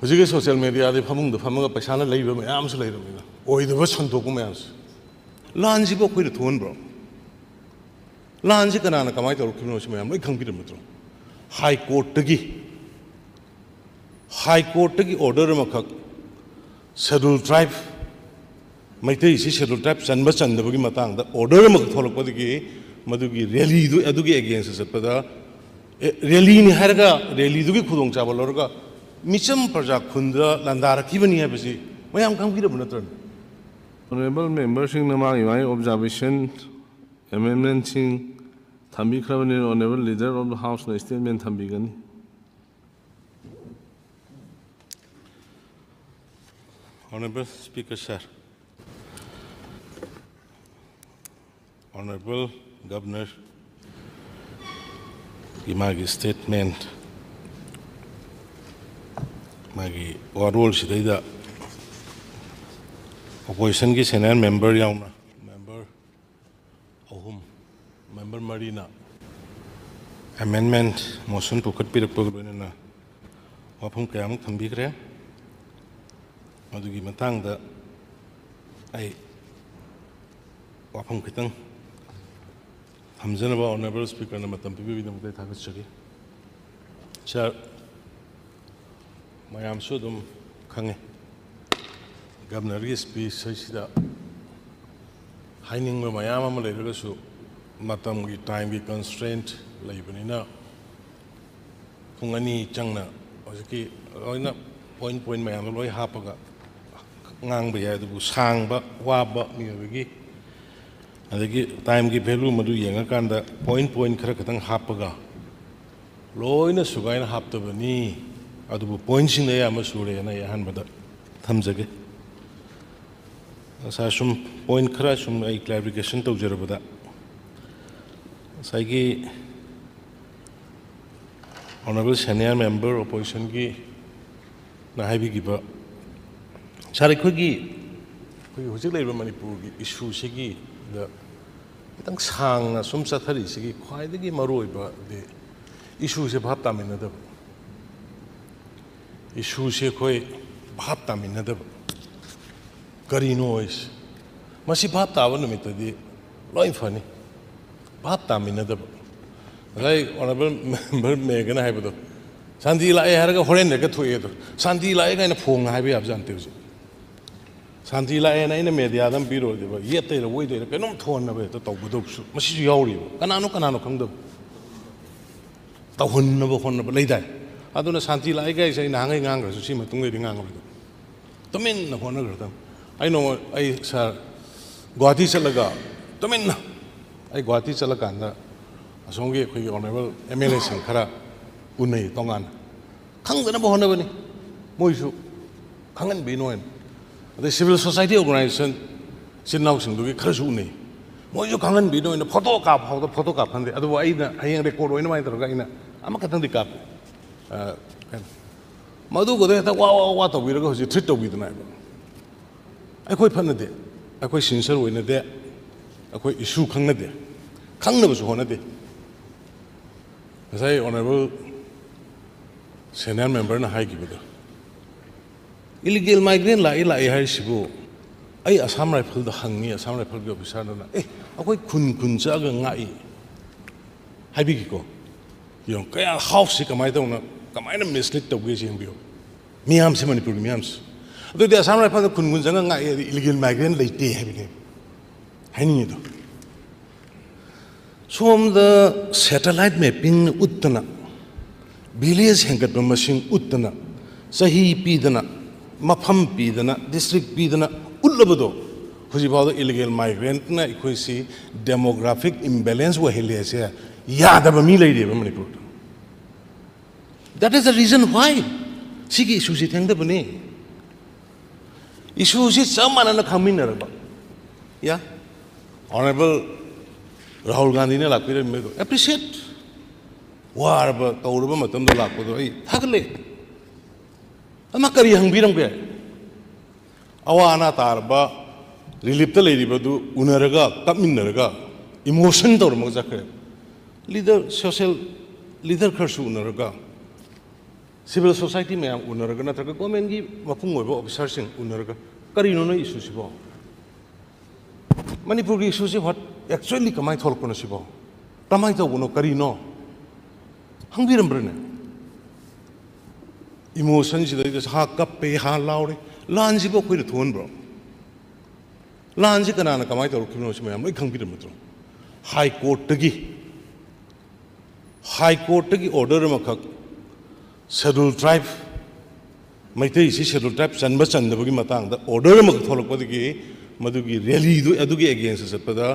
Hujige social media de famung de famanga paisana leiba mayam su leiramina. Oidaba santoku mayam su. Lanji bo khoi de thon bro. Lanji kanana kamai tawrukino su mayam loi khangbiram matro. High Court tagi order makak scheduled tribe Maitei si scheduled tribe chanba chandabagi matangda order makak tholokpadagi madugi rally du adugi against satpada rally ni harga rally dugi khudong chaba lorga micham praja khunda landara kibani habasi mayam khangbiram natran. Honorable members in my observation amendment in Thambi Kravani, Honorable Leader of the House, statement Thambigani. Honorable Speaker, sir. Honorable Governor, Imagi statement, Magi Warul Shida opposition ki senior member yauna, member Ohum, member Marina. Amendment motion to cut period program na wapung kayamuk Thambi kre. Madugi matang da ai wapung kitang hamzana ba Honorable Speaker na matam pibi bidam tay thagas chagi. Sir, mayam sudum khange. Governor ki speech sida haining ma mayam ama leiraga su matam ki time ki constraint leibanina pungani changna ojiki oina point mayam loi hapaga ngang ba ya du sang ba wa ba mi gi adagi time ki value madu yenga kanda point khara katang hapaga loina sugaina haptabani adu point sing ya ma sure na ya han bada thamjage sa sum point khara sum ai clarification to jarabada saigi honorable senior member opposition ki na haibi gi ba Sari kogi hujik leiba Manipur ki issue sigi da itang sang na sum sathari sigi khwaidagi maroi ba de issue se bhap tamina da issue se khoi bhap tamina da kari noise masi bhap tawa numita di loi fani bhap tamina da rai honorable member megana haibado Sandi lai harga horen ne ka thoye to Sandi lai ga na phong haibi ab jante uji Santi lai na ina media dam biro de ba yete la woi de ka nom thon na be to taw bu su masi su yauri kanano khang da taw hun na ba hon na ba leidai aduna Santi lai ga sai na ngai ngang ga su si ma tung le ngang ga to men na hon na ga ai no ai sa Guwahati chalaga to men na ai Guwahati chalaga na asonge khoi honorable MLA sing khara unai tongan khangdana ba hona bani moisu khangan bi noen the civil society organization sinau sing dugi khara su unai moisu khangan bi noen photo ka phande adu aina hayang record oina mai taraga ina ama katang di kap madu go de ta wa to bi raga hoji treat to bi dana ai khoi phanna de ai khoi sincere oina de ai khoi issue khangna de khangna ba su hona de sai honorable senior member na hai gibido illegal migrant la hai sibu ai Assam Rifle da hangi Assam Rifle gi officer na akoi kun cha ga ngai hai bi ko yong kaya house kamai da na kamai na mislead to ge jing bio miam se Manipur miam ado de Assam Rifle da kun cha ga ngai illegal migrant leite hai bi hai ni do som the satellite mapping uttana village hangat masing uttana sahi pidana mafam pidana district pidana ullabado hujibado illegal migrant na ikoisi demographic imbalance wa hele se yadaba mi lei de Manipur that is the reason why sigi issue si thang da bani issue si samana na khamin na ya honorable Rahul Gandhi ne lakpire me appreciate war ba tawru ba matam do lakpo do ai thagle ama kari hangbirang be awana tarba relief ta leiri ba du unaraga kapminaraga emotion tor mo jakre leader social leader kharsu unaraga civil society में उनरगा नत्रगा government की मपुंग ओइबो officer सिंग उनरगा करिनो न issue सिबो मणिपुर की issue से what actually कमाई थोलको न सिबो कमाई तबनो करिनो हंगिरमब्रने इमोशन सिदा हा कप्पे हा लाउरे लान सिबो खोइ थोनब्रो लान से कनाना कमाई तौरखिनो से मैम खंगबिरमत्रो हाई कोर्ट की ऑर्डर मखक शेड्यूल ट्राइब मैतई से शेड्यूल ट्राइब चनब चंदबगी मतंग ऑर्डर मख थोलकपदगी मदुगी रैली दु अदुगी अगेंस्ट चटपदा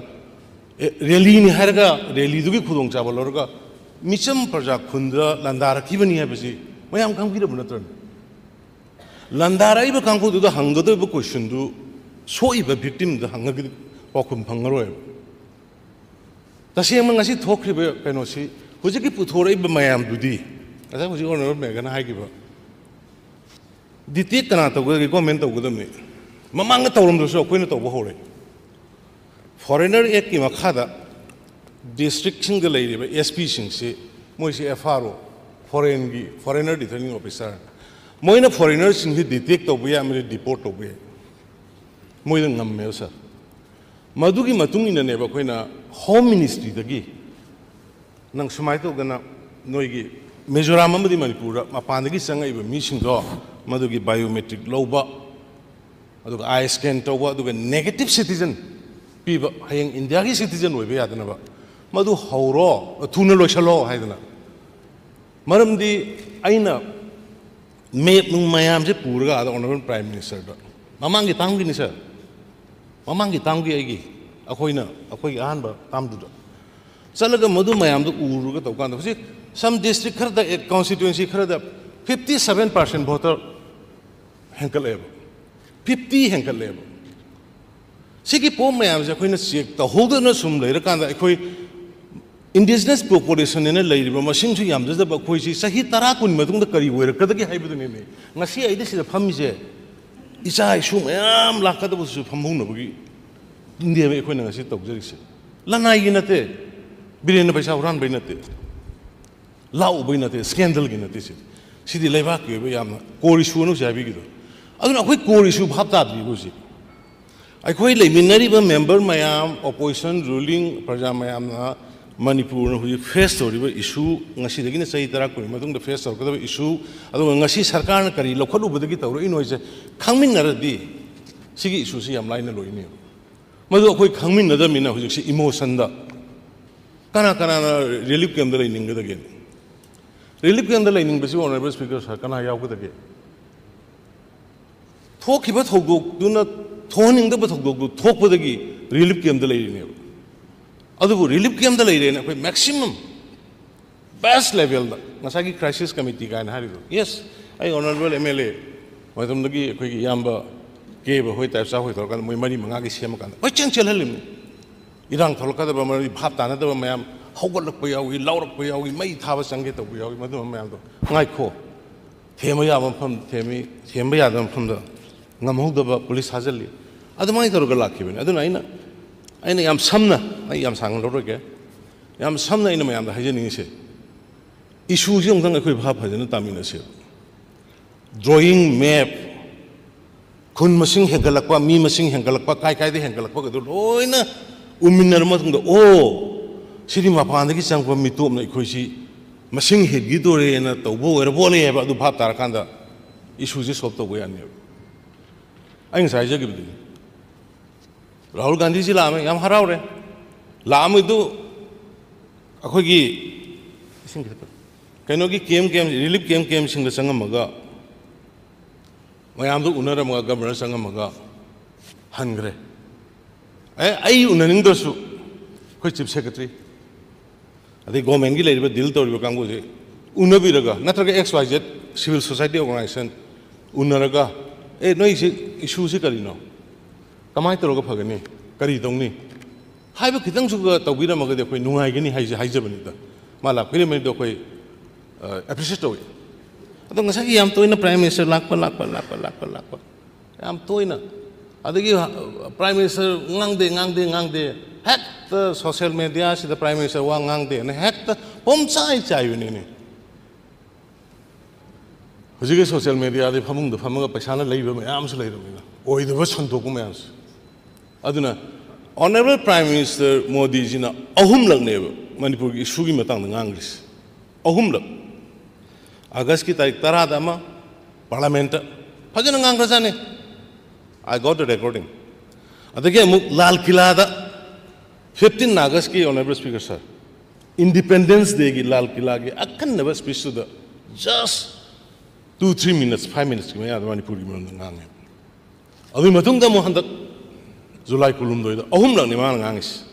रैली नि हरगा रैली दुगी खुदोंग चाबा लरगा मिचम प्रजा खुंदा लंदारखिबनी हैबसी मैम खंगबिरम नत्रन लंदाराइब कांगुदुदा हंगदब क्वेश्चन दु सोइबा विक्टिम द हंगगी पाखुम फंगरोय तसेंग ngasi थोखरिबे कइनोसी हुजिकि पुथोरइब मयाम दुदी असा हुजि ऑनर मेगन हाइगिबा डिटेक्ट कना तगदि गवर्नमेंट तगदमनि ममांग तौरमदसु अखोइना तौबा होरे फॉरेनर एक्ट की मखादा डिस्ट्रिक्ट सिंग लेरिबा एसपी सिंगसे मोइसे एफआरओ फॉरेनर रिटर्निंग ऑफिसर मोइना फॉरेनर सिंग डिटेक्ट तौबया अमरे डिपोर्ट तौबया मोइदा ngam sir madugi matung ina neba koina home ministry dagi nang sumai to gana noigi mizoram amadi manipura mapandagi sangai ba mi singdo madugi biometric loba aduga eye scan toba aduga negative citizen piba hayang india gi citizen oibe yadana ba madu hauro thuna loisalo haidana maramdi aina map nung mayam je purga ada honorable prime minister da mamangi tangi ni sir ममांगी तांगी आएगी अखोइना अखोई अहानबा तामदुदा चलगा मधु मयाम दु उरुगा तौकान हजि सम district Khardah एक constituency Khardah 57% voter हेंकलेब 50 हेंकलेब सिगी pome मयाम जे अखोइना check तहोदना सुम लेरकांदा अखोई indigenous population ने लेरिबा मसिंग सु यामजबा अखोइसि सही 10 कुन मदुंग करी ओइरकदगी हाइबदुने ने ngasi आइदि सिदा फमिजे इचा इशू मैम लाखदबसु फमहुनबगी इंडिया में अखोइना ngasi तौजरिसे लनाई नते बिरेन पैसा हुरान बै नते लाउ बै नते स्कैंडल गी नते सिदि लेबा के यामना कोरिसु नु जाबिगिदो अदुन अखोइ कोरिसु भाब ताबि बुसि अखोइ लेमिनरिबा मेंबर मयाम ऑपोजिशन रूलिंग प्रजा मयामना मणिपुर हुई फेस तौरिबा इशू ngasi दगिना सही तरह कोइ मदुंग फेस तौरकदबा इशू अदुग ngasi सरकार न करी लखलुबदगी तौरो इनोइसे खांगमिनरदि सिगी इशू सि याम लाइन लोइनि मदु अखोइ खांगमिनदमिना हुजिसि इमोशन दा कना कना रिलीफ कैंप दा लेनिंगदगे रिलीफ कैंप दा लेनिंगबसि ऑनरेबल स्पीकर सर कना यावगदगे थोखिबा थौदोक दुना थोनिंगदबा थौदोक दु थोकबदगी रिलीफ कैंप दा लेरिने अदुबु रिलीफ कैंप दा लेरेना अखोइ मैक्सिमम बेस्ट लेवल दा ngasi क्राइसिस कमिटी का हारिदो यस आई ऑनरेबल एमएलए मदमदगी अखोइ यामबा केब होय टाइप सा होय थोरका मोय मरी मंगा गी सेम कान होय चेंग चलहलिम इरांग थोलकदबा मरी भाप तानदबा मयाम हौगलकपा यावी लाउरकपा यावी मई थाबा संगे तबु यावी मदम मयाम दो ngaikho thema ya mafam themba ya dam pham da ngamhudaba police hajali adumai thorga lakhibene aduna aina yam samna ai yam sang loroge yam samna ina mayam da hajani se issue jong dang akhoi bha phajana tamina se drawing map khun masing hengalakpa mi masing hengalakpa kai de hengalakpa gadu loina uminar ma tung o siri mapanda gi changpa mi tom na akhoi si masing hegi dore na tawbo era bole ba adu bha tar kanda issue ji solve to go yan ne ai sai ja gi Rahul Gandhi ji लामे याम हरावरे लाम इदु अखोगी कनो की केम relief केम सिंग संगमगा मयाम दु उनरमगा governor संगमगा हनग्रे आई उननिंग दसु कोइ chief secretary अदे government की लेरिबा deal तोरिबा Congo जे उनबिरगा नत्रगा XYZ civil society organisation उनरगा ए नोइ issue से करिनो कमाई तौरगा फगनी करी दौनी हाइब खितंग सुगा तौबिरमगदे अखोइ नुंगाइगनी हाइजबनिदा माला फिरमेदो अखोइ एप्रिशिएट तौइ अदो ngasi याम तोइना प्राइम मिनिस्टर लाकपा याम तोइना अदगी प्राइम मिनिस्टर ngang de हेक्ट सोशल मीडिया सिदा प्राइम मिनिस्टर वा ngang de ने हेक्ट पोमचाइ चाइबनि ने ꯍꯧꯖꯤꯛꯀꯤ ꯁꯣꯁꯤꯌꯦꯜ ꯃꯦꯗꯤꯌꯥꯗ ꯐꯃꯨꯡꯗ ꯐꯝꯃꯒ ꯄꯩꯁꯥꯅ ꯂꯩꯕ ꯃꯌꯥꯝꯁꯨ ꯂꯩꯔꯕꯅꯤꯅ ꯑꯣꯏꯗꯕ ꯁꯟꯗꯣꯛꯄ ꯃꯌꯥꯝꯁꯨ ꯑꯗꯨꯅ ꯑꯣꯅꯔꯦꯕꯜ ꯄ꯭ꯔꯥꯏꯝ ꯃꯤꯅꯤꯁꯇꯔ ꯃꯣꯗꯤꯖꯤꯅ ꯑꯍꯨꯝꯂꯛꯅꯦꯕ ꯃꯅꯤꯄꯨꯔꯒꯤ ꯏꯁꯨꯒꯤ ꯃꯇꯥꯡꯗ ꯉꯥꯡꯈ꯭ꯔꯤꯁꯦ ꯑꯍꯨꯝꯂꯛ ꯑꯥꯒꯁꯠꯀꯤ ꯇꯥꯔꯤꯛ 10ꯗ ꯑꯃ ꯄꯥꯔꯂꯥꯃꯦꯟꯇ ꯐꯖꯅ ꯉꯥꯡꯈ꯭ꯔꯖꯥꯠꯅꯤ I got the recording adagi amuk Lal Kilada 15 August ki honorable speaker sir Independence Day ki Lal Kila ki akannaba speech to the just 2-3 minutes 5 minutes ki maya Manipur ki maram ngang adu matung da mo handak July kulum doida ahum lang ni ma ngangis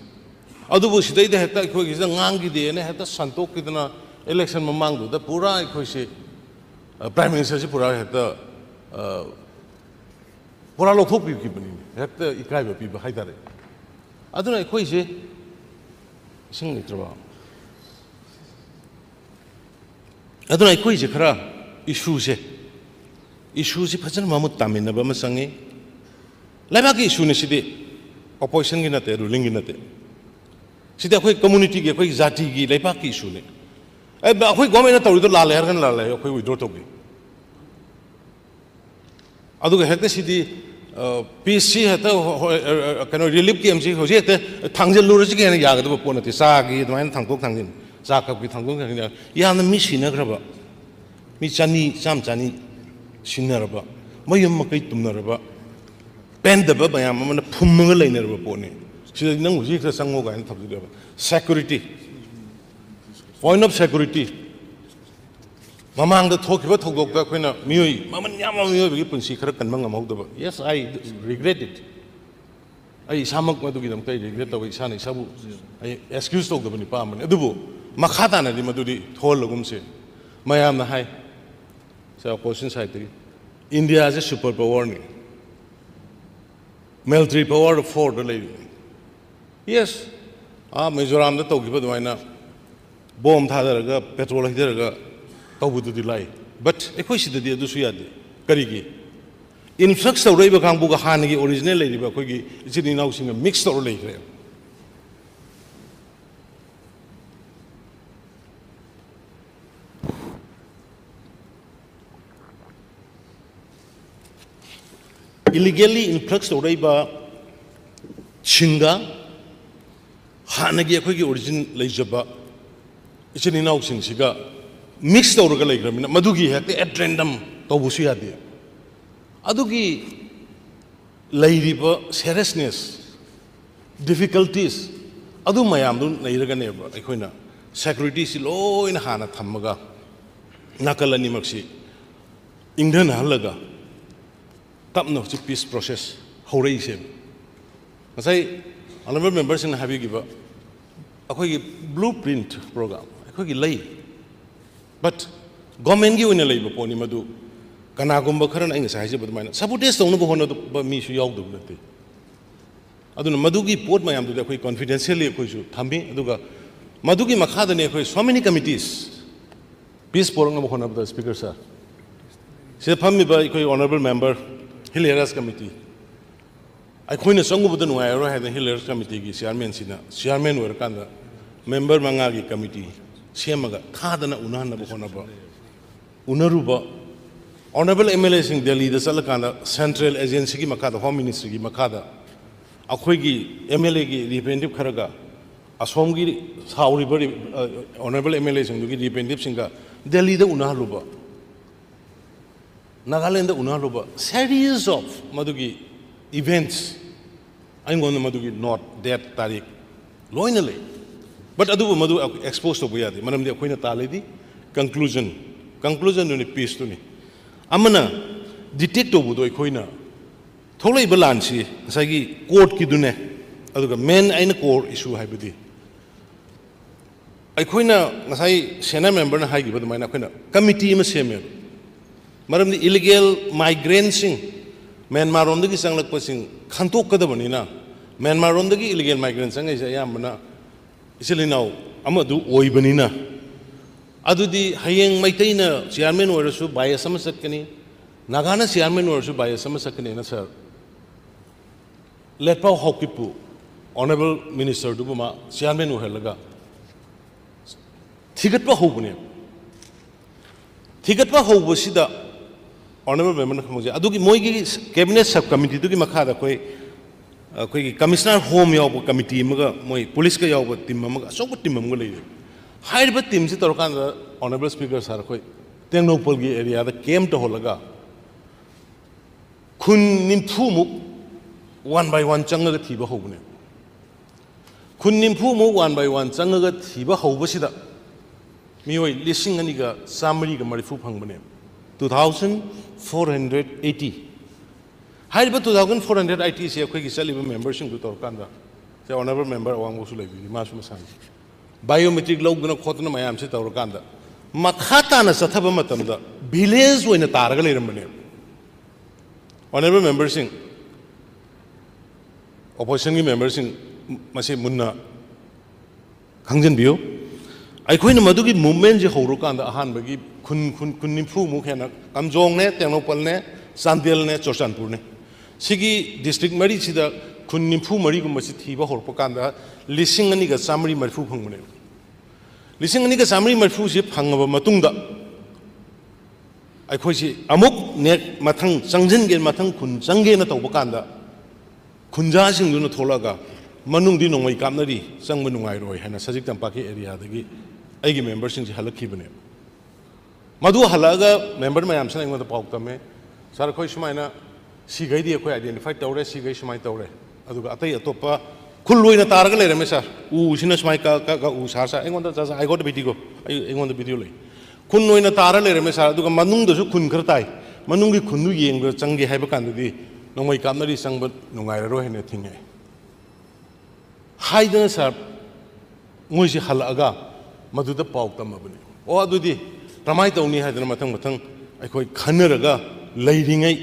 adu bu sidai da heta khoi gi ngang gi de ne heta santok ki dana election mamang do da pura khoi se prime minister se pura heta pura lo thok pi ki bani heta ikai ba pi ba hai tare aduna khoi se sing ni traba aduna khoi se khara issue se phajan mamut tamin na ba ma sangi laiba ki issue ne sidi opposition gi nate ruling gi nate sidi khoi community gi khoi jati gi laiba ki issue ne ai ba khoi government na tawri do la le har gan la le khoi withdraw to gi aduga hekte sidi PC heta kano relief ki mc hoje heta thangjel lu rji gen ya ga do pon ti sa gi dmain thangkok thangjin sa ka gi thangkok thangjin ya na mi sina graba mi chani cham chani sinaraba mayum makai tumnaraba pen da ba bayam mana phumma lainar ba pone sida nang hoje ka sango ga thab du security point of security mamang da thokiba thogdok da khoina mioi maman yama mioi gi punsi khara kan mangam hogdaba yes I regret it ai samak madu gi dam kai regret tawi sana sabu ai excuse tok da bani pa man adubu makhata na di madu di thol lagum se mayam na hai sa opposition side ti India is a super power ni military power 4 da lay yes Mizoram da tokiba dwaina bomb thadaraga petrol hidaraga tawbudu dilai but ekhoi sidadi adu su yade karigi influx tawraiba kangbu ga hanagi original leiriba khoi gi ichini naw singa mix tawr leikre illegally influx tawraiba chinga hanagi khoi gi origin leijaba ichini naw sing siga mix tawraga leigramina madugi hekte at random tawbusu yade adugi leiriba seriousness difficulties adu mayam du leiraga neba aikhoina security si loina hana thamaga nakalani maksi ingdhan halaga tapno chi peace process horei se masai honorable members in have given akhoi blueprint program akhoi lei but government gi wina lei ba poni madu kana gumba kharan ai ngai haje badmaina sabotage tawna ba hono ba mi su yaw du nate aduna madu gi pot mayam du akhoi confidentially akhoi su thambi aduga madu gi makha da ne akhoi so many committees peace forum na hono ba speaker sir se phammi ba akhoi honorable member hilarious committee akhoi na sangu budan wa ro ha da hilarious committee gi chairman wer kan da member manga gi committee semaga khadana unana ba hona ba unaruba honorable MLA sing Delhi da salakanda central agency gi makada home ministry gi makada akhoi gi MLA gi representative kharaga asom gi sauri bari honorable MLA sing gi representative singa Delhi da unaluba Nagaland da unaluba series of madugi events I'm going to madugi not that tarik loinale but adu madu exposed to buyadi manam di akoina taledi conclusion ni piece to ni amana detect to budo akoina tholai balansi sagi court ki dune aduga main aina core issue haibidi akoina ngasai senior member na haigi badu maina akoina committee ma seme maram di illegal migrants Myanmar ondagi sanglak pasing khantok kadabani na Myanmar ondagi illegal migrants sangai ayamna isilinaw amadu oibanina adudi hayeng maitaina chairman warasu bias sama sakani nagana chairman warasu bias sama sakani na sir letpa hokipu honorable minister dubuma chairman uhelaga thigatpa hobune thigatpa hobusida honourable member ने खमजे अदुगी मोइगी cabinet sub committee दुगी मखादा कोई commissioner home याव committee मगा मोई police का याव team मगा सब team मगा ले हाइब टीम से तौरकान ऑनरेबल स्पीकर सर कोई तेंगनोपल की एरिया दा कैम तो होलगा खुन निम्फू मुक 1 by 1 चंगा थीबा होगने खुन निम्फू मुक 1 by 1 चंगा थीबा होबसिदा मियोई लिसिंग अनिगा सामरी का मरिफू फंगबने 2480 हाइब 2480 से अखोई की चलिबा मेंबरशिप दु तौरकान से ऑनरेबल मेंबर वांगोसु लेबी मासु मसान बायोमेट्रिक लौगना खोतना मयाम से तौरकान मखाताना चथबा मतमदा विलेज ओइना तारगा लेरमने ऑनरेबल मेंबर सिंह ऑपोजिशन की मेंबर सिंह मसे मुन्ना खंगजन बियो अखोइना मदुगी मूवमेंट जे होरुकांदा अहानबगी खुन निफु मुखेना कमजोंग ने तेंगनोपल ने चांदेल ने चोरचानपुर ने सिगी डिस्ट्रिक्ट मरी सिदा खुन निफु मरी गुमसी थीबा होरपकांदा लिसिंग अनिगा चामरी मरफु फंगबने लिसिंग अनिगा चामरी मरफु से फंगबा मतुंगदा अखोइसी अमुक नेक मथंग चंगजनगे मथंग खुन चंगे न तौबकांदा खुंजा सिंगदुना थोलागा मनुंगदी नोंगै कामनरी चंगबा नुंगाइरोय हाना सजिक तंपाकी एरिया दगी आइगी मेंबर सिंग हलखिबने मधु हलगा मेंबर मयाम से इंगोदा पाउतमे सर खोई सुमाइना सिगैदी अखोई आइडेंटिफाई तौरे सिगै सुमाइ तौरे अदुगा अतै अतोपा खुल्लोइना तारगा लेरमे सर उसिना सुमाइ का उ सार इंगोदा जा आई गॉट वीडियो इंगोदा वीडियो लई खुन ओइना तारा लेरमे सर अदुगा मनुंगदसु खुन खर ताई मनुंगी खुनु येंगबा चंगे हाइबा कांददी नोंगै कामनरी चंगबा नुंगाइरो हेने थिंगे हाइदना सर मोइसे हलगा मधुदा पाउ तमबने ओ अदुदी कमाई तौनी हाइदना मथंग मथंग अखोई खनरगा लैरिङै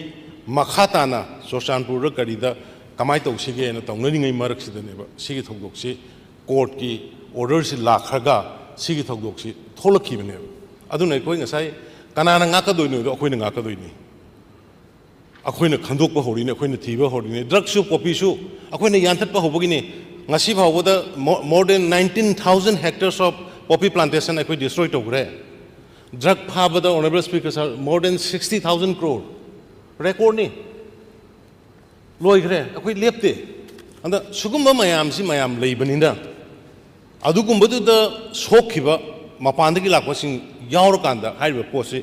मखा ताना चोरचानपुर करीदा कमाई तौसिगे न तौनरिङै मरक्सिदनेबा सिगी थौदोकसि कोर्ट की ऑर्डर से लाखरगा सिगी थौदोकसि थोलखिबनेबा अदुना अखोई ngasai Kanana ngaकादोइनो अखोइना ngaकादोइनि अखोइना खंदोकपा होरिने अखोइना थीबा होरिने ड्रग्सु पॉपीसु अखोइना यानथतपा होबगिने ngasi phawda more than 19,000 hectares of poppy plantation अखोइ destroy तौग्रे drug phabada honorable speaker sir more than 60,000 crore record ni loigre अखोइ लेपते अंदा सुगुम्बा मयाम सि मयाम लेबनिना अदुगुम्बदु द सोखिबा मपानदगी लाकवसिंग यावरकांदा हाइबा पोसे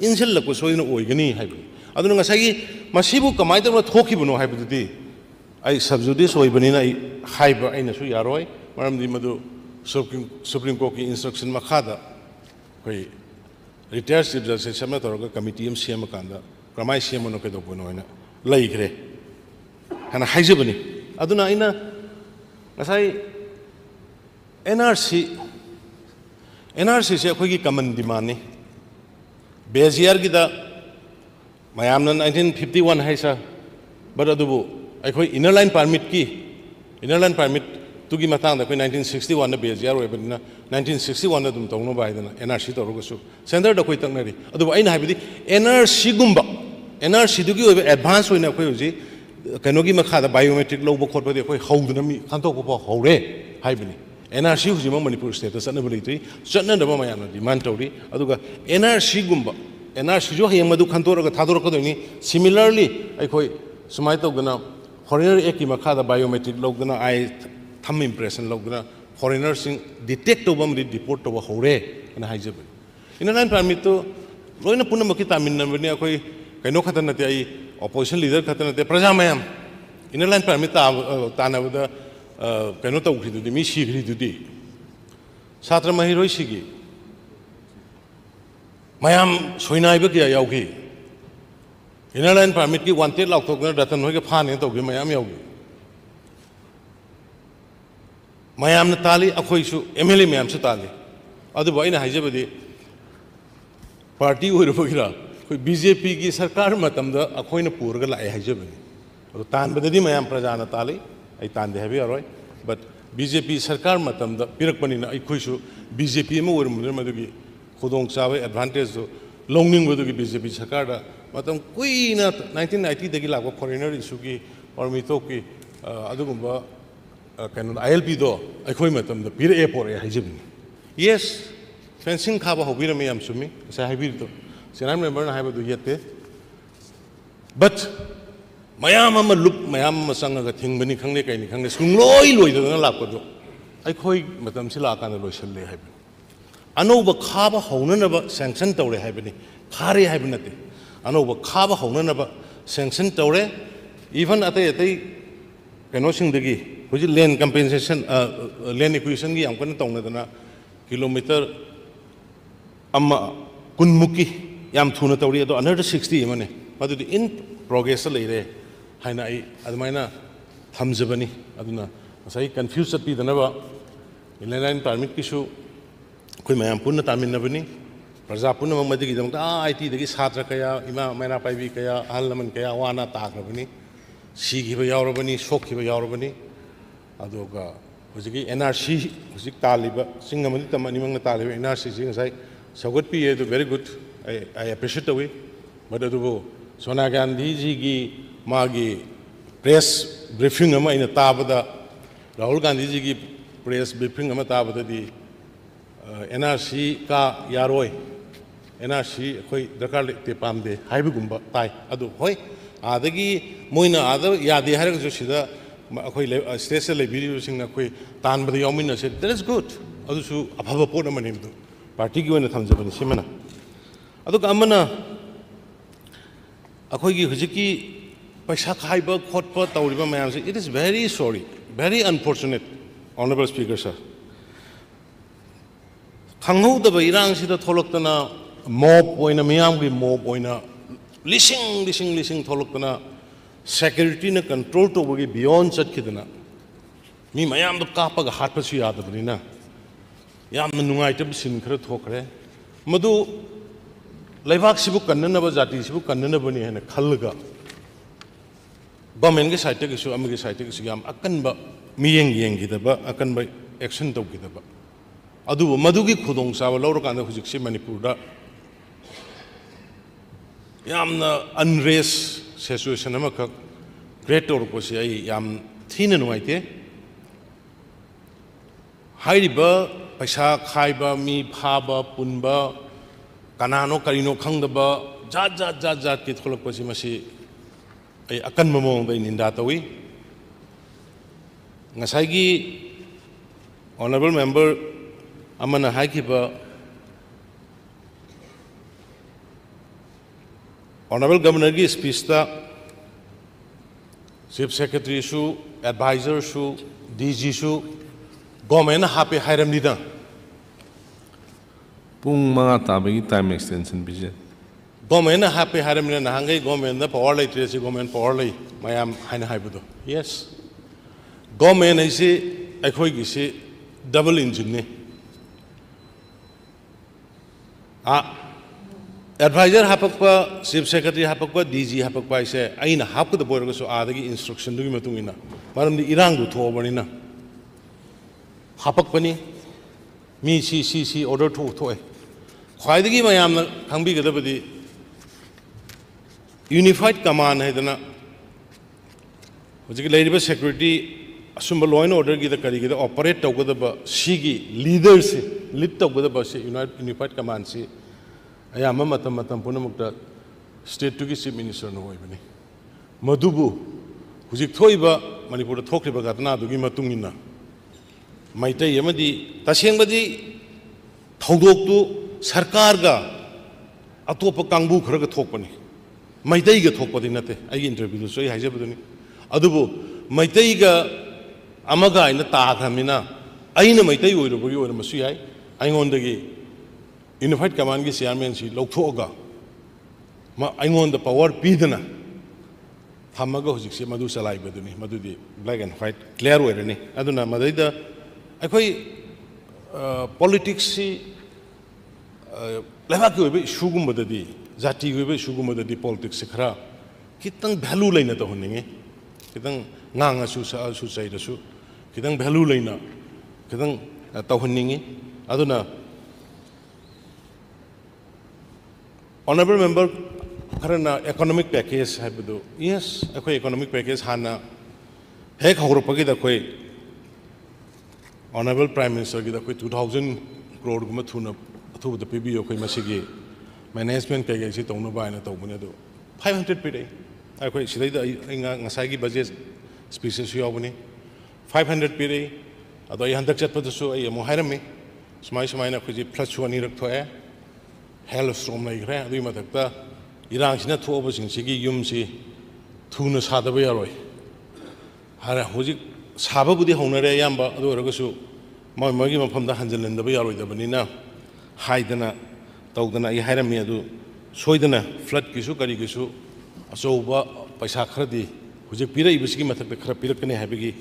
इनसिल लको सोइना ओइगनी हाइबा अदुना ngасai मसिबु कमाइ तौना थोखिबनो हाइबदुदि आई सबजुडिस ओइबनिना आई हाइबा आइनासु यारोय मरमदि मदु सुप्रीम कोर्ट की इंस्ट्रक्शन मखादा कोई रिटायर्ड चीफ जस्टिस समना तौरगा कमिटी एम सीएम कांदा क्रमाई सीएम नो केदोबनो होइना लैग्रे हना हाइजबनि अदुना आइना ngасai NRC से अखोगी कमन डिमांड ने बेजियर की दा मयामना 1951 है सा बट अदुबु अखोई इनर लाइन परमिट तुगी मतंग दा 1961 ने बेजियर ओइबनिना 1961 ने दुम तौनो बाइदना NRC तौरगसु सेंटर दा कोइ तंगनरि अदुबु आइना हाइबदि NRC दुगी ओइबे एडवांस ओइना अखोई हुजि कनोगी मखादा बायोमेट्रिक लौबो खोटबदि अखोई हौदना मी खानतोकपो हौरे हाइबनि NRC हुजिमा मणिपुर स्टेट चनब लेत्री चनदब मयामना डिमांड तौरी अदुगा NRC गुम्बा NRC जो हयंग मदु खंतोरगा थादोरकदोनि सिमिलरली अखोई सुमाइ तौगना फॉरेनर एक की मखादा बायोमेट्रिक लौगना आई थम इंप्रेशन लौगना फॉरेनर सिंग डिटेक्ट तौबम रिपोर्ट तौबा हौरे ना हाइजब इन लाइन परमिट तो लोइना पुनमकी तामिनबनि अखोई कैनो खतन नते आई ऑपोजिशन लीडर खतन नते प्रजा मयाम इन लाइन परमिट तानबदा कैनो तौखिदुदि मी सिग्रिदुदि छात्र महिरोइ सिगी मयाम सोइनाइबा किया याउखि इनर लाइन परमिट की वांटेड लाउथोकना रतन होइगे फाने तौगे मयाम याउगे मयामना ताली अखोइसु MLA मयाम सु ताली अदुबो आइना हाइजबदि पार्टी ओइरबगिरा कोइ BJP की सरकार मतमदा अखोइना पुरगा लाए हाइजबनि अदु तानबदि मयाम प्रजाना ताली आई तानदे हैबे अरोय बट BJP सरकार मतमदा पिरकपनिना अखोइसु BJP म ओइरमुदर मदुगी खुदोंग चाबे एडवांटेज दो लोंगनिंग बदुगी BJP सरकार दा मतम कुइना 1990 दगी लागो फॉरेनर इशू की और मितो की अदुगुंबा कैनो ILP दो अखोइ मतमदा पिर एपोरे हाइजबनि यस फेंसिंग खाबा होबिरमे याम सुमी से हाइबिर तो सेनान मेंबर ना हाइबदु यते but mayam ama look mayam ama sanga thing bani khangne kai ni khangne sungloi loi da la ko do ai khoi matam sila kan loi sel le hai ano ba khaba hona na ba sanction tawre hai bani khare hai banate ano ba khaba hona na ba sanction tawre even ate kano sing dagi hoji land compensation land acquisition gi am kan tawna dana kilometer amma kunmuki yam thuna tawri ado another 60 mane madu in progress le re haina ai admaina thamjabani aduna sai confuse pi dana ba inland permit kisu koi mayam punna taminabani praja punna mamadi gi damta IT dagi satra kaya ima maina paibi kaya ahlaman kaya wana tagrabani sigi ba yaurabani shokhi ba yaurabani adoga hojiki NRC hojik taliba singamani tamani mangna taliba NRC sing sai sagot pi to very good I appreciate we but adubo Sonia Gandhi ji gi magi press briefing ama ina tabada Rahul Gandhi ji gi press briefing ama tabada di NRC ka yaroi NRC khoi dakar te pamde haibu gumba tai adu hoi adagi moina ada yadi harag jo sida khoi state le video sing na khoi tan bada yomina se that is good adu su abhava pona manim du party gi wona thamjabani simana adu amana akhoi gi hujiki paisa khaiba khotpa tawriba mayam se it is very sorry very unfortunate honorable speaker sir khangho da irang sida tholoktana mob oina miyam gi mob oina lising tholoktana security na control to gi beyond chat khidana mi mayam da kapa ga hat pasu yad bani na yam nungai tab sin khara thokre madu laibak sibu kannana ba jati sibu kannana bani hena khalga government ge site ge su am ge site ge su yam akan ba miyeng yeng gi da ba akan ba action to gi da ba adu madugi khudong sawa lawr kan hujik si manipur da yamna unrest situation ama ka great or ko si ai yam thina nuai te hairiba paisa khaiba mi phaba punba kanano karino khangdaba jat ki tholok ko si masi ai akan mamong dai ninda tawi ngasai gi honorable member amana haikiba honorable governor gi speech ta chief secretary su advisor su DG su government happy hairam nida pung mga tabagi time extension bije government happy hairam nida hangai government da power lai tresi government power lai mayam haina haibudo yes government isi akhoi gi si double engine ne advisor hapakpa chief secretary hapakpa DG hapakpa ise aina hapka da boyro so adagi instruction dugi matungina maramdi irang du thobani na hapakpani mi si order thoe khwaidagi mayamna khangbi gadabadi unified command haidana hojiki leiriba security asumba law and order gi da kari gi da operate tawgadaba sigi leader se lead tawgadaba se unified command se ayama matam punamukta state to gi chief minister no hoibani madubu hujik thoiba manipur da thokriba gatna dugi matungina maitai yamadi tasengbadi thodok tu sarkar ga atopa kangbu kharaga thokpani maitai ga thokpadi nate ai interview so ai haijabaduni adubu maitai ga amaga ina ta thamina aina maitai oirubagi oiramasu yai aingondagi unified command gi chairman si lokthoga ma aingonda power pidana thamaga hojik se madu salai baduni madudi black and white clear oirani aduna madaida akhoi politics si leba ki oibe shugum badadi jati oibe shugum badadi politics se khara kitang value laina to honinge kitang nganga su sa su sai da su kitang value laina kitang to honinge aduna honorable member karana economic package haibadu yes akhoi economic package hana hek hawrupagi da khoi honorable prime minister gi da khoi 2000 crore guma thuna athu da pbi khoi masigi management package si tongna ba na tawbune do 500 pidai ꯑꯩꯈꯣꯏ ꯁꯤꯗꯩꯗ ꯑꯩ ꯉꯁꯥꯏꯒꯤ budget ꯁ꯭ꯄꯤꯆꯦꯁꯁꯨ ꯌꯥꯎꯕꯅꯤ 500 ꯄꯤꯔꯛꯏ ꯑꯗꯣ ꯑꯩ ꯍꯟꯗꯛ ꯆꯠꯄꯗꯁꯨ ꯑꯩ ꯑꯃꯨꯛ ꯍꯥꯏꯔꯝꯃꯤ ꯁꯨꯃꯥꯏꯅ ꯑꯩꯈꯣꯏꯁꯤ ꯐ꯭ꯂꯠꯁꯨ ꯑꯅꯤꯔꯛ ꯊꯣꯛꯑꯦ ꯍꯦꯜ ꯁ꯭ꯇꯣꯔꯝ ꯂꯩꯈ꯭ꯔꯦ ꯑꯗꯨꯒꯤ ꯃꯊꯛꯇ ꯏꯔꯥꯡꯁꯤꯅ ꯊꯣꯛꯑꯕꯁꯤꯡꯁꯤꯒꯤ ꯌꯨꯝꯁꯤ ꯊꯨꯅ ꯁꯥꯗꯕ ꯌꯥꯔꯣꯏ ꯍꯧꯖꯤꯛ ꯁꯥꯕꯕꯨꯗꯤ ꯍꯧꯅꯔꯦ ꯑꯌꯥꯝꯕ ꯑꯗꯨ ꯑꯣꯏꯔꯒꯁꯨ ꯃꯣꯏꯒꯤ ꯃꯐꯝꯗ ꯍꯟꯖꯤꯜꯍꯟꯗꯕ ꯌꯥꯔꯣꯏꯗꯕꯅꯤꯅ ꯍꯥꯏꯗꯅ ꯇꯧꯗꯅ ꯑꯩ ꯍꯥꯏꯔꯝꯃꯤ ꯑꯗꯨ ꯁꯣꯏꯗꯅ ꯐ꯭ꯂꯠꯀꯤꯁꯨ ꯀꯔꯤꯒꯤꯁꯨ ꯑꯆꯧꯕ ꯄꯩꯁꯥ ꯈꯔꯗꯤ ꯍꯧꯖꯤꯛ ꯄꯤꯔꯛꯏꯕꯁꯤꯒꯤ ꯃꯊꯛꯇ ꯈꯔ ꯄꯤꯔꯛꯀꯅꯤ ꯍꯥꯏꯕꯒꯤ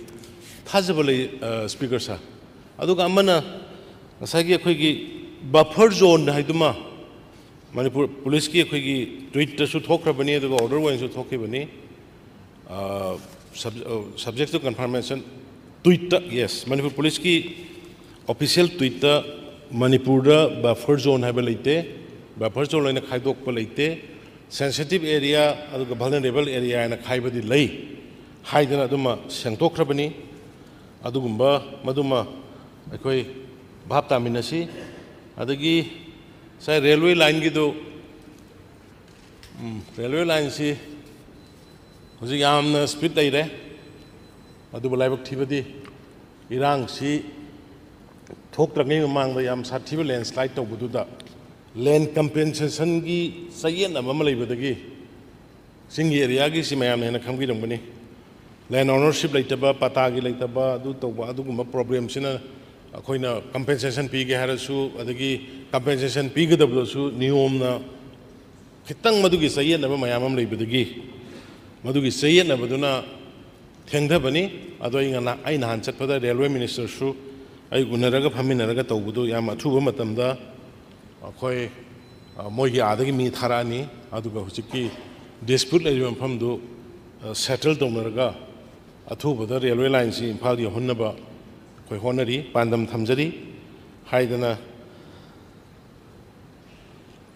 ꯊꯥꯖꯕ ꯂꯩ ꯁ꯭ꯄꯤꯀꯔ ꯁꯥꯔ ꯑꯗꯨꯒ ꯑꯃꯅ ꯉꯁꯥꯏꯒꯤ ꯑꯩꯈꯣꯏꯒꯤ ꯕꯐꯔ ꯖꯣꯟ ꯍꯥꯏꯗꯨꯃ ꯃꯅꯤꯄꯨꯔ ꯄꯨꯂꯤꯁꯀꯤ ꯑꯩꯈꯣꯏꯒꯤ ꯇ꯭ꯋꯤꯠꯇꯁꯨ ꯊꯣꯛꯈ꯭ꯔꯕꯅꯤ ꯑꯗꯨꯒ ꯑꯣꯔꯗꯔ ꯑꯣꯏꯅꯁꯨ ꯊꯣꯛꯈꯤꯕꯅꯤ subject to confirmation tweet yes Manipur police ki official tweet Manipur buffer zone have leite buffer zone line khaidok pa leite sensitive area aduga vulnerable area na khaibadi lei haidana aduma sengtokhrabani adugumba maduma aikoi bhap taminasi adagi sai railway line gi do railway line si ꯍꯧꯖꯤꯛ ꯌꯥꯝꯅ speed ꯂꯩꯔꯦ ꯑꯗꯨꯕꯨ ꯂꯥꯏꯕꯛ ꯊꯤꯕꯗꯤ ꯏꯔꯥꯡꯁꯤ ꯊꯣꯛꯇ꯭ꯔꯤꯉꯩ ꯃꯃꯥꯡꯗ ꯌꯥꯝ ꯁꯥꯊꯤꯕ ꯂꯦꯟꯁ꯭ꯂꯥꯏꯗ ꯇꯧꯕꯗꯨꯗ ꯂꯦꯟ ꯀꯝꯄꯦꯟꯁꯦꯁꯟꯒꯤ ꯆꯌꯦꯠꯅꯕ ꯑꯃ ꯂꯩꯕꯗꯒꯤ ꯆꯤꯡꯒꯤ ꯑꯦꯔꯤꯌꯥꯒꯤꯁꯤ ꯃꯌꯥꯝꯅ ꯍꯦꯟꯅ ꯈꯪꯕꯤꯔꯝꯒꯅꯤ ꯂꯦꯟ ꯑꯣꯅꯔꯁꯤꯞ ꯂꯩꯇꯕ ꯄꯇꯥꯒꯤ ꯂꯩꯇꯕ ꯑꯗꯨ ꯇꯧꯕ ꯑꯗꯨꯒꯨꯝꯕ ꯄ꯭ꯔꯣꯕ꯭ꯂꯦꯝꯁꯤꯅ ꯑꯩꯈꯣꯏꯅ ꯀꯝꯄꯦꯟꯁꯦꯁꯟ ꯄꯤꯒꯦ ꯍꯥꯏꯔꯁꯨ ꯑꯗꯒꯤ ꯀꯝꯄꯦꯟꯁꯦꯁꯟ ꯄꯤꯒꯗꯕꯗꯁꯨ ꯅꯤꯌꯣꯝꯅ ꯈꯤꯇꯪ ꯃꯗꯨꯒꯤ ꯆꯌꯦꯠꯅꯕ ꯃꯌꯥꯝ ꯑꯃ ꯂꯩꯕꯗꯒꯤ ꯃꯗꯨꯒꯤ ꯆꯌꯦꯠꯅꯕꯗꯨꯅ ꯊꯦꯡꯊꯕꯅꯤ ꯑꯗꯣ ꯑꯩ ꯅꯍꯥꯟ ꯆꯠꯄꯗ ꯔꯦꯜꯋꯦ ꯃꯤꯅꯤꯁꯇꯔꯁꯨ ꯑꯩ ꯎꯅꯔꯒ ꯐꯝꯃꯤꯟꯅꯔꯒ ꯇꯧꯕꯗꯨ ꯌꯥꯝ ꯑꯊꯨꯕ ꯃꯇꯝꯗ ꯑꯩꯈꯣꯏ ꯃꯣꯏꯒꯤ ꯑꯥꯗꯒꯤ ꯃꯤ ꯊꯥꯔꯛꯑꯅꯤ ꯑꯗꯨꯒ ꯍꯧꯖꯤꯛꯀꯤ ꯗꯤꯁꯄ꯭ꯌꯨꯠ ꯂꯩꯔꯤꯕ ꯃꯐꯝꯗꯨ ꯁꯦꯇꯜ ꯇꯧꯅꯔꯒ ꯑꯊꯨꯕꯗ ꯔꯦꯜꯋꯦ ꯂꯥꯏꯟꯁꯤ ꯏꯝꯐꯥꯜ ꯌꯧꯍꯟꯅꯕ ꯑꯩꯈꯣꯏ ꯍꯣꯠꯅꯔꯤ ꯄꯥꯟꯗꯝ ꯊꯝꯖꯔꯤ ꯍꯥꯏꯗꯅ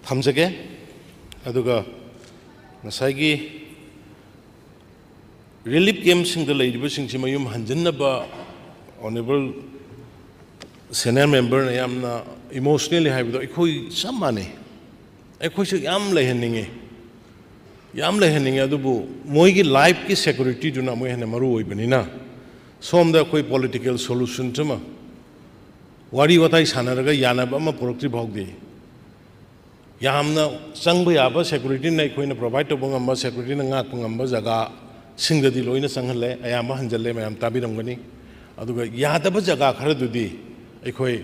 ꯊꯝꯖꯒꯦ ꯑꯗꯨꯒ ꯉꯁꯥꯏꯒꯤ ꯔꯤꯂꯤꯐ ꯀꯦꯝꯞꯁꯤꯡꯗ ꯂꯩꯔꯤꯕꯁꯤꯡꯁꯤ ꯃꯌꯨꯝ ꯍꯟꯖꯤꯟꯅꯕ ꯑꯣꯅꯦꯕꯜ ꯁꯦꯅꯤꯌꯔ ꯃꯦꯝꯕꯔꯅ ꯌꯥꯝꯅ ꯏꯃꯣꯁꯅꯦꯜꯂꯤ ꯍꯥꯏꯕꯗꯣ ꯑꯩꯈꯣꯏ ꯆꯞ ꯃꯥꯟꯅꯩ ꯑꯩꯈꯣꯏꯁꯨ ꯌꯥꯝ ꯂꯩꯍꯟꯅꯤꯡꯉꯦ ꯑꯗꯨꯕꯨ ꯃꯣꯏꯒꯤ ꯂꯥꯏꯐꯀꯤ ꯁꯦꯀꯨꯔꯤꯇꯤꯗꯨꯅ ꯑꯃꯨꯛ ꯍꯦꯟꯅ ꯃꯔꯨ ꯑꯣꯏꯕꯅꯤꯅ ꯁꯣꯝꯗ ꯑꯩꯈꯣꯏ ꯄꯣꯂꯤꯇꯤꯀꯦꯜ ꯁꯣꯂꯨꯁꯟꯁꯤꯃ ꯋꯥꯔꯤ ꯋꯥꯇꯥꯏ ꯁꯥꯟꯅꯔꯒ ꯌꯥꯅꯕ ꯑꯃ ꯄꯨꯔꯛꯇ꯭ꯔꯤ ꯐꯥꯎꯗꯤ ꯌꯥꯝꯅ ꯆꯪꯕ ꯌꯥꯕ ꯁꯦꯀꯨꯔꯤꯇꯤꯅ ꯑꯩꯈꯣꯏꯅ ꯄ꯭ꯔꯣꯚꯥꯏꯗ ꯇꯧꯕ ꯉꯝꯕ ꯁꯦꯀꯨꯔꯤꯇꯤꯅ ꯉꯥꯛꯄ ꯉꯝꯕ ꯖꯒꯥ ꯁꯤꯡꯗꯗꯤ ꯂꯣꯏꯅ ꯆꯪꯍꯜꯂꯦ ꯑꯌꯥꯝꯕ ꯍꯟꯖꯜꯂꯦ ꯃꯌꯥꯝ ꯇꯥꯕꯤꯔꯝꯒꯅꯤ ꯑꯗꯨꯒ ꯌꯥꯗꯕ ꯖꯒꯥ ꯈꯔꯗꯨꯗꯤ ꯑꯩꯈꯣꯏ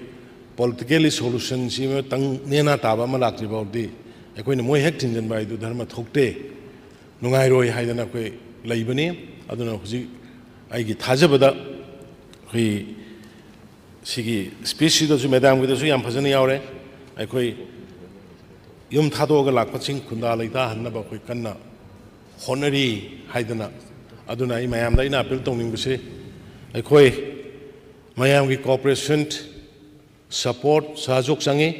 ꯄꯣꯂꯤꯇꯤꯀꯦꯜꯂꯤ ꯁꯣꯂꯨꯁꯟꯁꯤ ꯑꯃꯇꯪ ꯅꯦꯅꯥ ꯇꯥꯕ ꯑꯃ ꯂꯥꯛꯇ꯭ꯔꯤ ꯐꯥꯎꯗꯤ ꯑꯩꯈꯣꯏꯅ ꯃꯣꯏ ꯍꯦꯛ ꯊꯤꯡꯖꯤꯟꯕ ꯍꯥꯏꯗꯨ ꯙꯔꯃ ꯊꯣꯛꯇꯦ ꯅꯨꯡꯉꯥꯏꯔꯣꯏ ꯍꯥꯏꯗꯅ ꯑꯩꯈꯣꯏ ꯂꯩꯕꯅꯤ ꯑꯗꯨꯅ ꯍꯧꯖꯤꯛ ꯑꯩꯒꯤ ꯊꯥꯖꯕꯗ ꯑꯩꯈꯣꯏ ꯁꯤꯒꯤ ꯁ꯭ꯄꯤꯆꯁꯤꯗꯁꯨ ꯃꯦꯗꯥꯝꯒꯤꯗꯁꯨ ꯌꯥꯝ ꯐꯖꯅ ꯌꯥꯎꯔꯦ ꯑꯩꯈꯣꯏ ꯌꯨꯝ ꯊꯥꯗꯣꯛꯑꯒ ꯂꯥꯛꯄꯁꯤꯡ ꯈꯨꯟꯗꯥ ꯂꯩꯇꯥꯍꯟꯅꯕ ꯑꯩꯈꯣꯏ ꯀꯟꯅ ꯍꯣꯠꯅꯔꯤ ꯍꯥꯏꯗꯅ ꯑꯗꯨꯅ ꯑꯩ ꯃꯌꯥꯝꯗ ꯑꯩꯅ ꯑꯄꯤꯜ ꯇꯧꯅꯤꯡꯕꯁꯤ ꯑꯩꯈꯣꯏ ꯃꯌꯥꯝꯒꯤ ꯀooperation ꯁꯄꯣꯔꯠ ꯁꯍଯꯣꯛ ꯆꯪꯉꯤ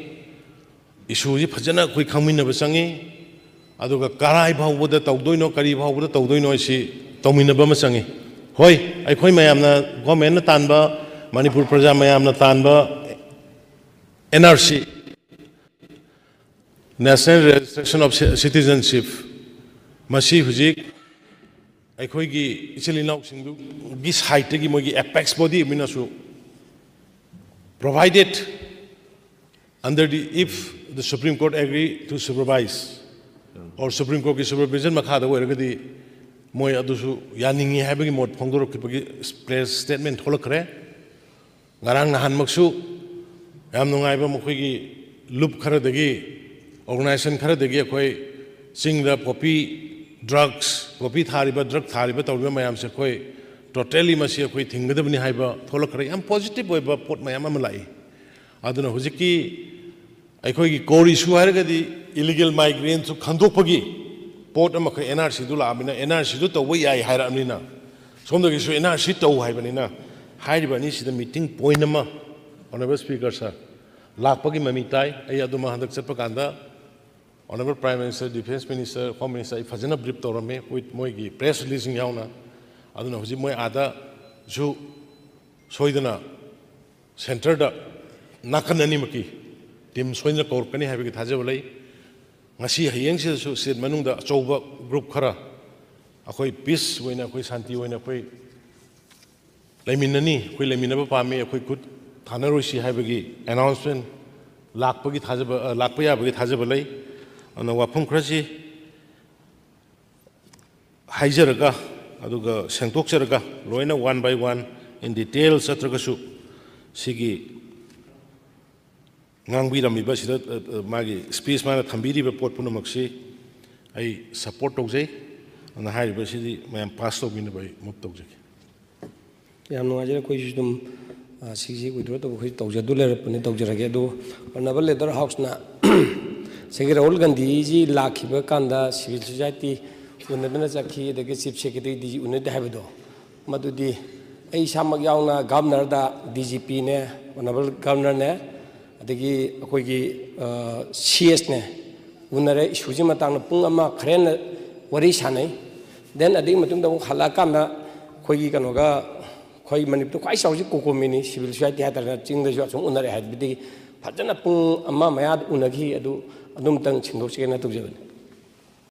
ꯏꯁꯨꯁꯤ ꯐꯖꯅ ꯑꯩꯈꯣꯏ ꯈꯪꯃꯤꯟꯅꯕ ꯆꯪꯉꯤ ꯑꯗꯨꯒ ꯀꯔꯥꯏ ꯐꯥꯎꯕꯗ ꯇꯧꯗꯣꯏꯅꯣ ꯀꯔꯤ ꯐꯥꯎꯕꯗ ꯇꯧꯗꯣꯏꯅꯣ ꯁꯤ ꯇꯧꯃꯤꯟꯅꯕ ꯑꯃ ꯆꯪꯉꯤ ꯍꯣꯏ ꯑꯩꯈꯣꯏ ꯃꯌꯥꯝꯅ ꯒꯣꯔꯃꯦꯟꯅ ꯇꯥꯟꯕ ꯃꯅꯤꯄꯨꯔ ꯄ꯭ꯔꯖꯥ ꯃꯌꯥꯝꯅ ꯇꯥꯟꯕ NRC National Registration of Citizenship ꯃꯁꯤ ꯍꯧꯖꯤꯛ ꯑꯩꯈꯣꯏꯒꯤ ꯏꯆꯤꯜ ꯏꯅꯥꯎꯁꯤꯡꯗꯨꯒꯤ ꯁꯥꯏꯠꯇꯒꯤ ꯃꯣꯏꯒꯤ ꯑꯦꯄꯦꯛꯁ ꯕꯣꯗꯤ ꯑꯃꯅꯁꯨ provided under the if the Supreme Court agree to supervise or Supreme Court ki supervision makhada oiragadi moi adusu yaningi haibagi mot phongdorokibagi press statement tholakre ngarang nahan maksu yam nungaiba mokhoigi loop kharadagi organization kharadagi akhoi singda poppy drugs poppy thariba drug thariba tawriba mayam se khoi totally masi akhoi thinggadabni haiba tholakre yam positive oiba pot mayam am lai aduna hujiki ꯑꯩꯈꯣꯏꯒꯤ core ꯏꯁꯨ ꯍꯥꯏꯔꯒꯗꯤ illegal ꯃꯥꯏꯒ꯭ꯔꯦꯟꯁꯨ ꯈꯪꯗꯣꯛꯄꯒꯤ ꯄꯣꯠ ꯑꯃꯈꯛ NRCꯗꯨ ꯂꯥꯛꯑꯕꯅꯤꯅ NRCꯗꯨ ꯇꯧꯕ ꯌꯥꯏ ꯍꯥꯏꯔꯛꯑꯕꯅꯤꯅ ꯁꯣꯝꯗꯒꯤꯁꯨ NRC ꯇꯧ ꯍꯥꯏꯕꯅꯤꯅ ꯍꯥꯏꯔꯤꯕ ꯑꯅꯤꯁꯤꯗ ꯃꯤꯇꯤꯡ ꯄꯣꯏꯟꯠ ꯑꯃ ꯑꯣꯅꯔꯦꯕꯜ ꯁ꯭ꯄꯤꯀꯔ ꯁꯔ ꯂꯥꯛꯄꯒꯤ ꯃꯃꯤ ꯇꯥꯏ ꯑꯩ ꯑꯗꯨꯃ ꯍꯟꯗꯛ ꯆꯠꯄ ꯀꯥꯟꯗ honourable prime minister defence minister home minister ꯑꯩ ꯐꯖꯅ ꯕ꯭ꯔꯤꯐ ꯇꯧꯔꯝꯃꯤ ꯋꯤꯠ ꯃꯣꯏꯒꯤ ꯄ꯭ꯔꯦꯁ ꯔꯤꯂꯤꯖꯁꯤꯡ ꯌꯥꯎꯅ ꯑꯗꯨꯅ ꯍꯧꯖꯤꯛ ꯃꯣꯏ ꯑꯥꯗꯁꯨ ꯁꯣꯏꯗꯅ ꯁꯦꯟꯇꯔꯗ ꯅꯥꯀꯟ ꯑꯅꯤꯃꯛꯀꯤ ꯇꯤꯝ ꯁꯣꯏꯅ ꯀꯧꯔꯛꯀꯅꯤ ꯍꯥꯏꯕꯒꯤ ꯊꯥꯖꯕ ꯂꯩ ꯉꯁꯤ ꯍꯌꯦꯡꯁꯤꯗꯁꯨ ꯁ꯭ꯇꯦꯠ ꯃꯅꯨꯡꯗ ꯑꯆꯧꯕ ꯒ꯭ꯔꯨꯞ ꯈꯔ ꯑꯩꯈꯣꯏ ꯄꯤꯁ ꯑꯣꯏꯅ ꯑꯩꯈꯣꯏ ꯁꯥꯟꯇꯤ ꯑꯣꯏꯅ ꯑꯩꯈꯣꯏ ꯂꯩꯃꯤꯟꯅꯅꯤ ꯑꯩꯈꯣꯏ ꯂꯩꯃꯤꯟꯅꯕ ꯄꯥꯝꯃꯤ ꯑꯩꯈꯣꯏ ꯈꯨꯠ ꯊꯥꯅꯔꯣꯏꯁꯤ ꯍꯥꯏꯕꯒꯤ ꯑꯦꯅꯥꯎꯟꯁꯃꯦꯟ ꯂꯥꯛꯄꯒꯤ ꯊꯥꯖꯕ ꯂꯥꯛꯄ ꯌꯥꯕꯒꯤ ꯊꯥꯖꯕ ꯂꯩ ꯑꯗꯨꯅ ꯋꯥꯐꯝ ꯈꯔꯁꯤ ꯍꯥꯏꯖꯔꯒ ꯑꯗꯨꯒ ꯁꯦꯡꯗꯣꯛꯆꯔꯒ ꯂꯣꯏꯅ ꯋꯥꯟ ꯕꯥꯏ ꯋꯥꯟ ꯏꯟ ꯗꯤꯇꯦꯜ ꯆꯠꯇ꯭ꯔꯒꯁꯨ ꯁꯤꯒꯤ ꯉꯥꯡꯕꯤꯔꯝꯃꯤꯕ ꯁꯤꯗ ꯃꯥꯒꯤ ꯁ꯭ꯄꯤꯆ ꯃꯥꯅ ꯊꯝꯕꯤꯔꯤꯕ ꯄꯣꯠ ꯄꯨꯝꯅꯃꯛꯁꯤ ꯑꯩ ꯁꯄꯣꯔꯠ ꯇꯧꯖꯩ ꯑꯗꯨꯅ ꯍꯥꯏꯔꯤꯕꯁꯤꯗꯤ ꯃꯌꯥꯝ ꯄꯥꯁ ꯇꯧꯕꯤꯅꯕ ꯑꯩ ꯃꯨꯞ ꯇꯧꯖꯒꯦ ꯌꯥꯝ ꯅꯨꯡꯉꯥꯏꯖꯔꯦ ꯑꯩꯈꯣꯏꯁꯨ ꯑꯗꯨꯝ ꯁꯤꯒꯤ ꯋꯤꯗ꯭ꯔꯣ ꯇꯧꯕ ꯑꯩꯈꯣꯏ ꯇꯧꯖꯗꯨ ꯂꯩꯔꯛꯄꯅꯤ ꯇꯧꯖꯔꯒꯦ ꯑꯗꯨ ꯑꯣꯅꯔꯦꯕꯜ ꯂꯤꯗꯔ ꯍꯥꯎꯁꯅ ꯁꯤꯒꯤ ꯔꯥꯍꯨꯜ ꯒꯥꯟꯙꯤꯖꯤ ꯂꯥꯛꯈꯤꯕ ꯀꯥꯟꯗ ꯁꯤꯚꯤꯜ ꯁꯣꯁꯥꯏꯇꯤ उन्नदना चखी चीफ सेक्रेटरी डी उन्नद है मदुदी इसामक यावना गवर्नर दा डीजीपी ने ऑनरेबल गवर्नर ने अदगी अखोगी सीएस ने उन्नरे इशूजी मतंग पुंग अमा खरेन वरी सानै देन अदगी मतुंग दा हला कामना खोगी कनोगा खोई Manipur ख्वाई Sauji कोकोमिनी civil society हातरना चिंगदजु assume उन्नरे हादबिदि फजना पुंग अमा मयाद उनगी अदु अदुम तंग छिंदोचेना तुजबनी